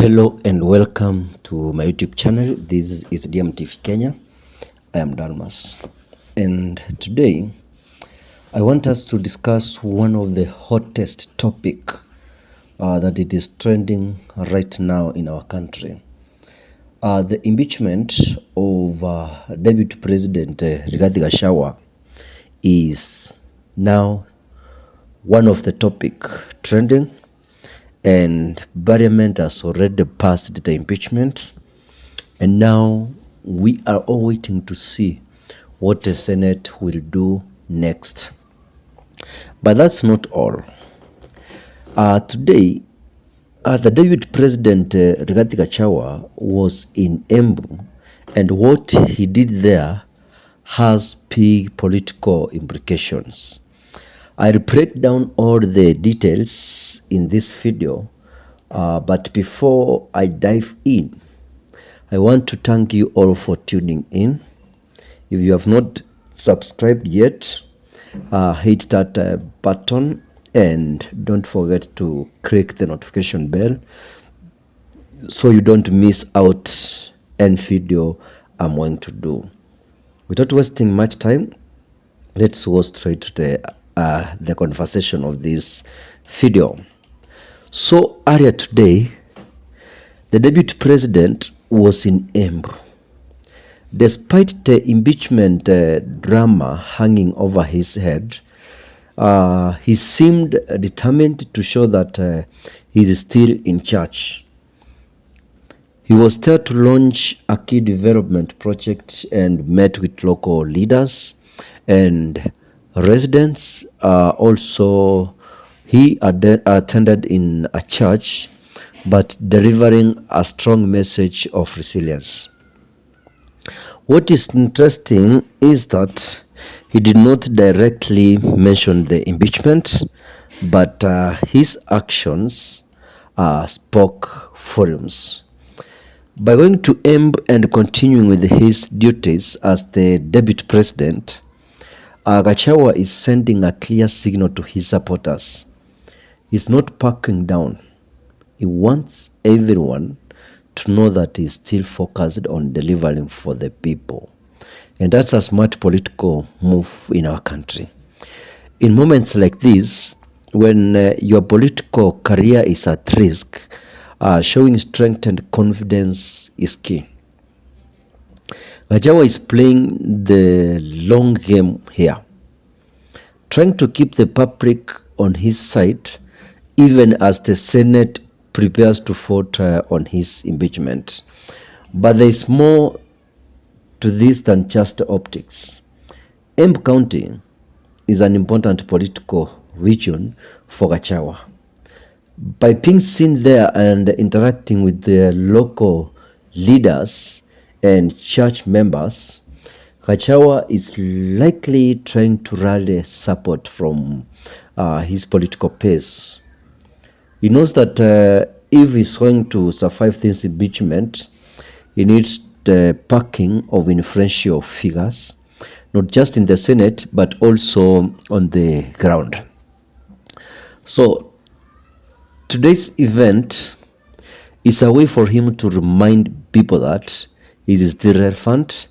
Hello and welcome to my YouTube channel. This is DMtv Kenya. I am Dalmas, and today I want us to discuss one of the hottest topic that it is trending right now in our country. The impeachment of Deputy President Rigathi Gachagua is now one of the topic trending, and Parliament has already passed the impeachment, and now we are all waiting to see what the Senate will do next. But that's not all. Today, the Deputy President Rigathi Gachagua was in Embu, and what he did there has big political implications. I'll break down all the details in this video, but before I dive in, I want to thank you all for tuning in. If you have not subscribed yet, hit that button and don't forget to click the notification bell so you don't miss out any video I'm going to do. Without wasting much time, let's go straight to the conversation of this video. So earlier today, the Deputy President was in Embu. Despite the impeachment drama hanging over his head, he seemed determined to show that he is still in charge. He was there to launch a key development project and met with local leaders and residents. Also, he attended in a church, but delivering a strong message of resilience. What is interesting is that he did not directly mention the impeachment, but his actions spoke volumes. By going to Embu and continuing with his duties as the Deputy President, Gachagua is sending a clear signal to his supporters. He's not backing down. He wants everyone to know that he's still focused on delivering for the people. And that's a smart political move in our country. In moments like this, when your political career is at risk, showing strength and confidence is key. Gachagua is playing the long game here, trying to keep the public on his side even as the Senate prepares to vote on his impeachment. But there is more to this than just optics. Embu County is an important political region for Gachagua. By being seen there and interacting with the local leaders and church members, Gachagua is likely trying to rally support from his political base. He knows that if he's going to survive this impeachment, he needs the backing of influential figures, not just in the Senate, but also on the ground. So today's event is a way for him to remind people that he is still relevant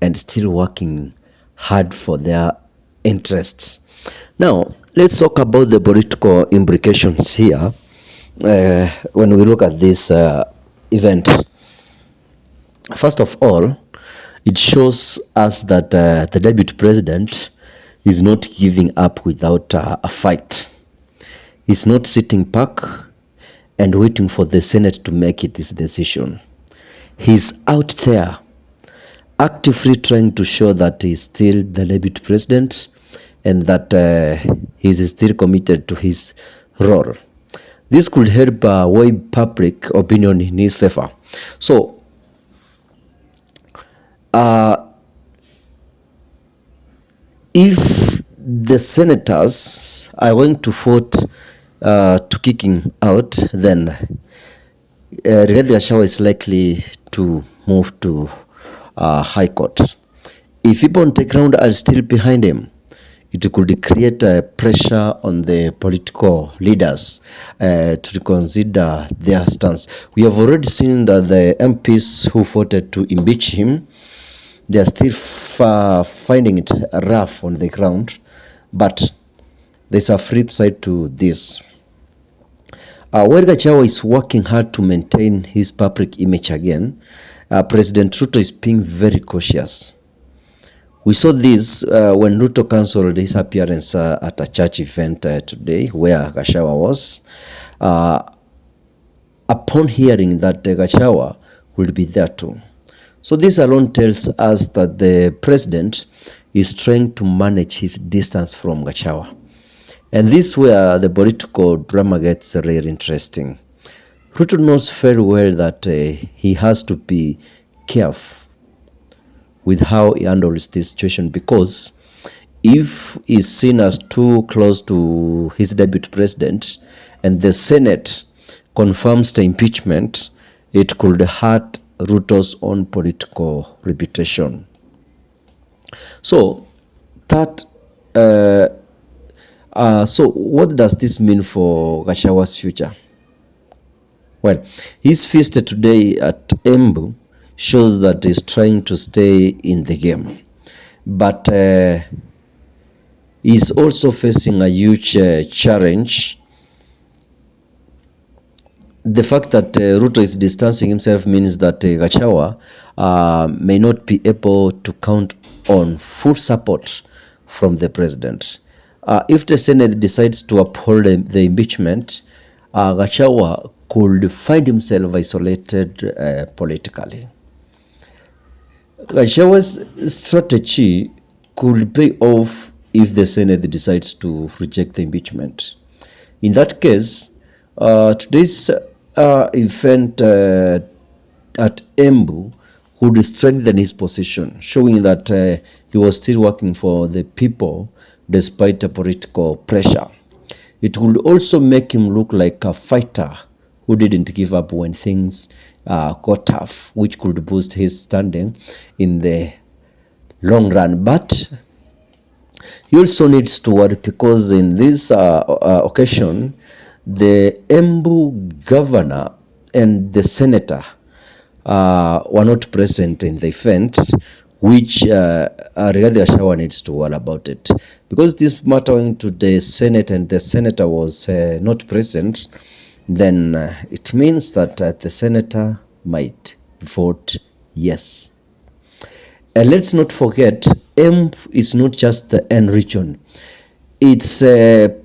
and still working hard for their interests. Now, let's talk about the political implications here when we look at this event. First of all, it shows us that the Deputy President is not giving up without a fight. He's not sitting back and waiting for the Senate to make its decision. He's out there actively trying to show that he's still the Deputy President and that he's still committed to his role. This could help weigh public opinion in his favor. So, if the senators are going to vote to kick him out, then Rigathi Gachagua is likely to move to High Court. If people on the ground are still behind him, it could create a pressure on the political leaders to reconsider their stance. We have already seen that the MPs who voted to impeach him, they are still finding it rough on the ground, but there's a flip side to this. While Gachagua is working hard to maintain his public image again, President Ruto is being very cautious. We saw this when Ruto cancelled his appearance at a church event today where Gachagua was. Upon hearing that Gachagua will be there too. So this alone tells us that the president is trying to manage his distance from Gachagua. And this is where the political drama gets really interesting. Ruto knows very well that he has to be careful with how he handles this situation, because if he's seen as too close to his deputy president and the Senate confirms the impeachment, it could hurt Ruto's own political reputation. So that so what does this mean for Gachaguas' future? Well, his feast today at Embu shows that he's trying to stay in the game, but he's also facing a huge challenge. The fact that Ruto is distancing himself means that Gachagua may not be able to count on full support from the president. If the Senate decides to uphold the impeachment, Gachagua could find himself isolated politically. Gachagua's strategy could pay off if the Senate decides to reject the impeachment. In that case, today's event at Embu would strengthen his position, showing that he was still working for the people despite the political pressure. It would also make him look like a fighter who didn't give up when things got tough, which could boost his standing in the long run. But he also needs to worry, because in this occasion, the Embu governor and the senator were not present in the event, which Rigathi Gachagua needs to worry about it. Because this matter went to the Senate and the senator was not present, then it means that the senator might vote yes. And let's not forget, Embu is not just the N region. It's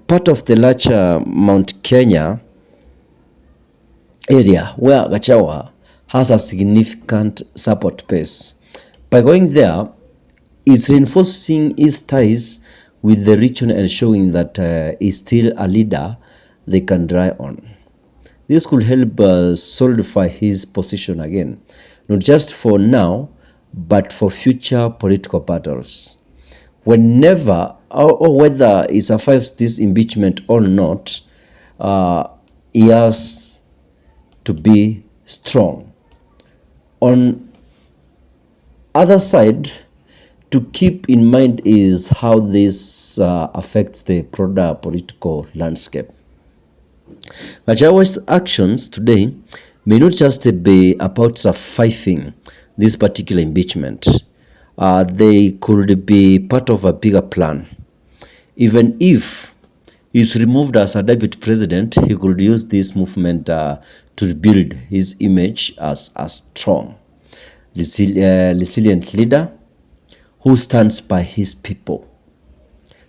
part of the larger Mount Kenya area where Gachagua has a significant support base. By going there, he's reinforcing his ties with the region and showing that he's still a leader they can rely on. This could help solidify his position again, not just for now, but for future political battles. Whenever or whether he survives this impeachment or not, he has to be strong. On other side, to keep in mind is how this affects the broader political landscape. Gachagua's actions today may not just be about surviving this particular impeachment. They could be part of a bigger plan. Even if he's removed as a deputy president, he could use this movement to rebuild his image as a strong, resilient leader who stands by his people.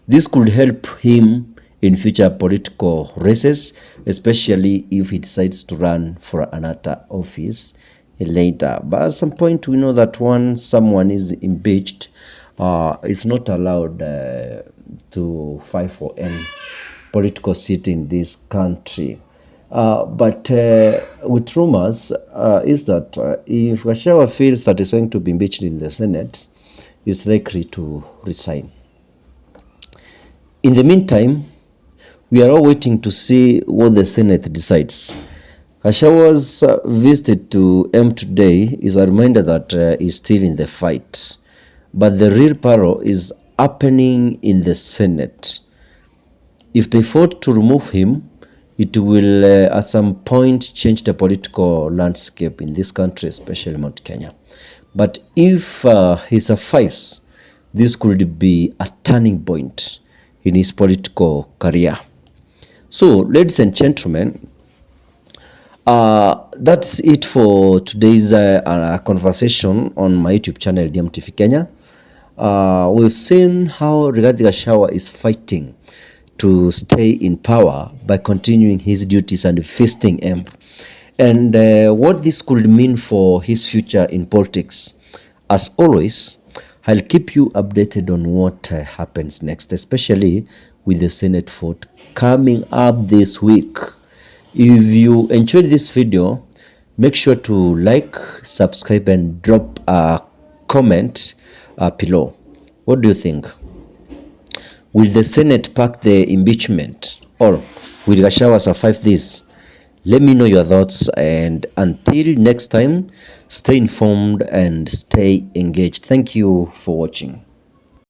This could help him in future political races, especially if he decides to run for another office later. But at some point, we know that once someone is impeached, it's not allowed to fight for any political seat in this country. But with rumors, is that if Gachagua feels that he's going to be impeached in the Senate, he's likely to resign. In the meantime, we are all waiting to see what the Senate decides. Gachagua's visit to Embu today is a reminder that he's still in the fight. But the real peril is happening in the Senate. If they vote to remove him, it will at some point change the political landscape in this country, especially Mount Kenya. But if he survives, this could be a turning point in his political career. So, ladies and gentlemen, that's it for today's conversation on my YouTube channel, DMtv Kenya. We've seen how Rigathi Gachagua is fighting to stay in power by continuing his duties and feasting Embu, and what this could mean for his future in politics. As always, I'll keep you updated on what happens next, especially with the Senate vote coming up this week. If you enjoyed this video, make sure to like, subscribe, and drop a comment below. What do you think? Will the Senate pack the impeachment, or will Gachaguas survive this? Let me know your thoughts, and until next time, stay informed and stay engaged. Thank you for watching.